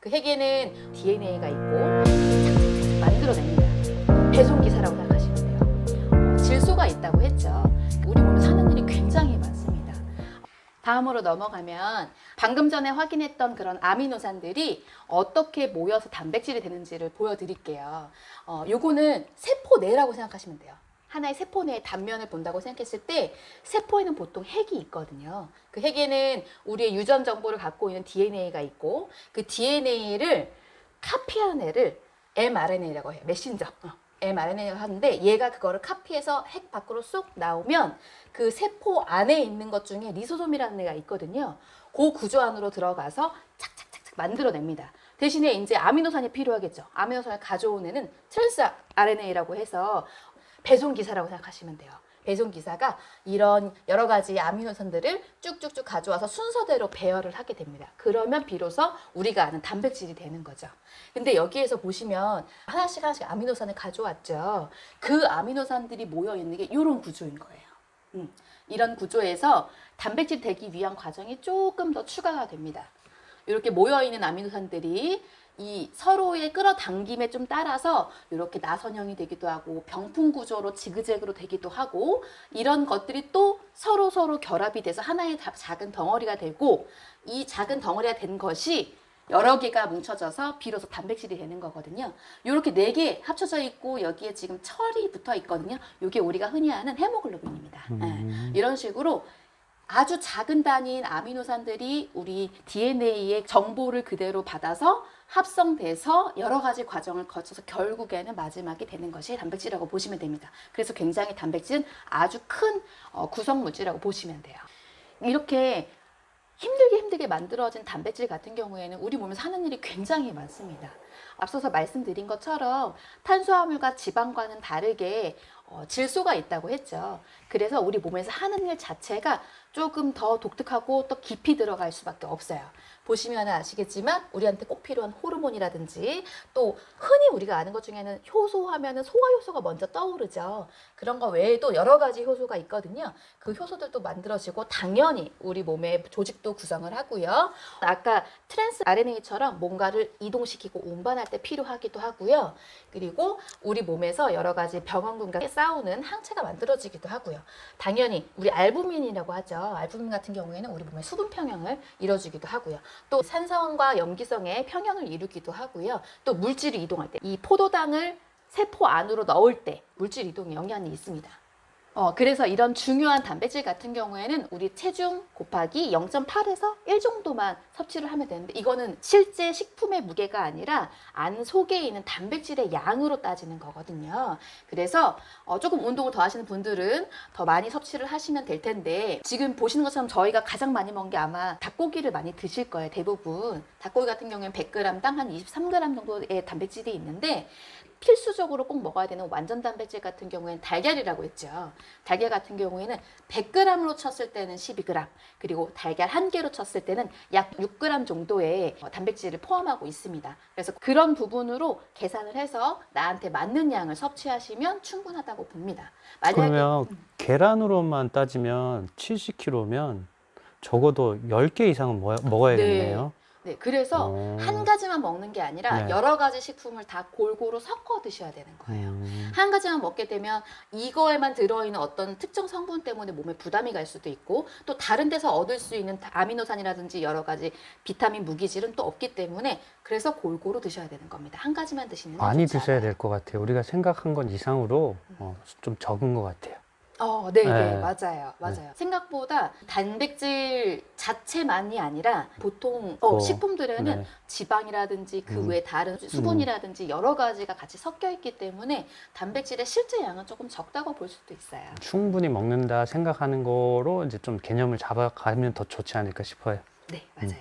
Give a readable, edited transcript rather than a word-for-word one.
그 핵에는 DNA가 있고 착착착 만들어냅니다. 배송기사라고 생각하시면 돼요. 질소가 있다고 했죠. 우리 몸에서 하는 일이 굉장히 많습니다. 다음으로 넘어가면 방금 전에 확인했던 그런 아미노산들이 어떻게 모여서 단백질이 되는지를 보여드릴게요. 요거는 세포내라고 생각하시면 돼요. 하나의 세포내의 단면을 본다고 생각했을 때 세포에는 보통 핵이 있거든요. 그 핵에는 우리의 유전 정보를 갖고 있는 DNA가 있고 그 DNA를 카피하는 애를 mRNA라고 해요. 메신저. mRNA라고 하는데 얘가 그거를 카피해서 핵 밖으로 쏙 나오면 그 세포 안에 있는 것 중에 리소솜이라는 애가 있거든요. 그 구조 안으로 들어가서 착착착착 만들어냅니다. 대신에 이제 아미노산이 필요하겠죠. 아미노산을 가져온 애는 트랜스 RNA라고 해서 배송기사라고 생각하시면 돼요. 배송기사가 이런 여러 가지 아미노산들을 쭉쭉쭉 가져와서 순서대로 배열을 하게 됩니다. 그러면 비로소 우리가 아는 단백질이 되는 거죠. 근데 여기에서 보시면 하나씩 하나씩 아미노산을 가져왔죠. 그 아미노산들이 모여 있는 게 이런 구조인 거예요. 이런 구조에서 단백질 되기 위한 과정이 조금 더 추가가 됩니다. 이렇게 모여 있는 아미노산들이 이 서로의 끌어당김에 좀 따라서 이렇게 나선형이 되기도 하고 병풍 구조로 지그재그로 되기도 하고 이런 것들이 또 서로 결합이 돼서 하나의 작은 덩어리가 되고 이 작은 덩어리가 된 것이 여러 개가 뭉쳐져서 비로소 단백질이 되는 거거든요. 이렇게 4개 합쳐져 있고 여기에 지금 철이 붙어 있거든요. 이게 우리가 흔히 아는 헤모글로빈입니다. 이런 식으로 아주 작은 단위인 아미노산들이 우리 DNA의 정보를 그대로 받아서 합성돼서 여러 가지 과정을 거쳐서 결국에는 마지막에 되는 것이 단백질이라고 보시면 됩니다. 그래서 굉장히 단백질은 아주 큰 구성물질이라고 보시면 돼요. 이렇게 힘들게 만들어진 단백질 같은 경우에는 우리 몸에서 하는 일이 굉장히 많습니다. 앞서서 말씀드린 것처럼 탄수화물과 지방과는 다르게 질소가 있다고 했죠. 그래서 우리 몸에서 하는 일 자체가 조금 더 독특하고 또 깊이 들어갈 수밖에 없어요. 보시면 아시겠지만 우리한테 꼭 필요한 호르몬이라든지 또 흔히 우리가 아는 것 중에는 효소 하면은 소화효소가 먼저 떠오르죠. 그런 거 외에도 여러 가지 효소가 있거든요. 그 효소들도 만들어지고 당연히 우리 몸의 조직도 구성을 하고요. 아까 트랜스 RNA처럼 뭔가를 이동시키고 운반할 때 필요하기도 하고요. 그리고 우리 몸에서 여러 가지 병원군과 싸우는 항체가 만들어지기도 하고요. 당연히 우리 알부민이라고 하죠. 알부민 같은 경우에는 우리 몸의 수분 평형을 이뤄주기도 하고요. 또 산성과 염기성의 평형을 이루기도 하고요. 또 물질이 이동할 때 이 포도당을 세포 안으로 넣을 때 물질 이동에 영향이 있습니다. 그래서 이런 중요한 단백질 같은 경우에는 우리 체중 곱하기 0.8에서 1 정도만 섭취를 하면 되는데 이거는 실제 식품의 무게가 아니라 안 속에 있는 단백질의 양으로 따지는 거거든요. 그래서 조금 운동을 더 하시는 분들은 더 많이 섭취를 하시면 될 텐데 지금 보시는 것처럼 저희가 가장 많이 먹은 게 아마 닭고기를 많이 드실 거예요. 대부분. 닭고기 같은 경우에는 100g당 한 23g 정도의 단백질이 있는데 필수적으로 꼭 먹어야 되는 완전 단백질 같은 경우에는 달걀이라고 했죠. 달걀 같은 경우에는 100g으로 쳤을 때는 12g, 그리고 달걀 1개로 쳤을 때는 약 6g 정도의 단백질을 포함하고 있습니다. 그래서 그런 부분으로 계산을 해서 나한테 맞는 양을 섭취하시면 충분하다고 봅니다. 그러면 계란으로만 따지면 70kg면 적어도 10개 이상은 먹어야겠네요. 네, 그래서 한 가지만 먹는 게 아니라 네. 여러 가지 식품을 다 골고루 섞어 드셔야 되는 거예요. 한 가지만 먹게 되면 이거에만 들어있는 어떤 특정 성분 때문에 몸에 부담이 갈 수도 있고 또 다른 데서 얻을 수 있는 아미노산이라든지 여러 가지 비타민, 무기질은 또 없기 때문에 그래서 골고루 드셔야 되는 겁니다. 한 가지만 드시는 게 많이 좋지 드셔야 않아요. 될 것 같아요. 우리가 생각한 건 이상으로 좀 적은 것 같아요. 네, 네. 맞아요. 생각보다 단백질 자체만이 아니라 보통 식품들에는 네. 지방이라든지 그 외에 다른 수분이라든지 여러 가지가 같이 섞여 있기 때문에 단백질의 실제 양은 조금 적다고 볼 수도 있어요. 충분히 먹는다 생각하는 거로 이제 좀 개념을 잡아가면 더 좋지 않을까 싶어요. 네, 맞아요.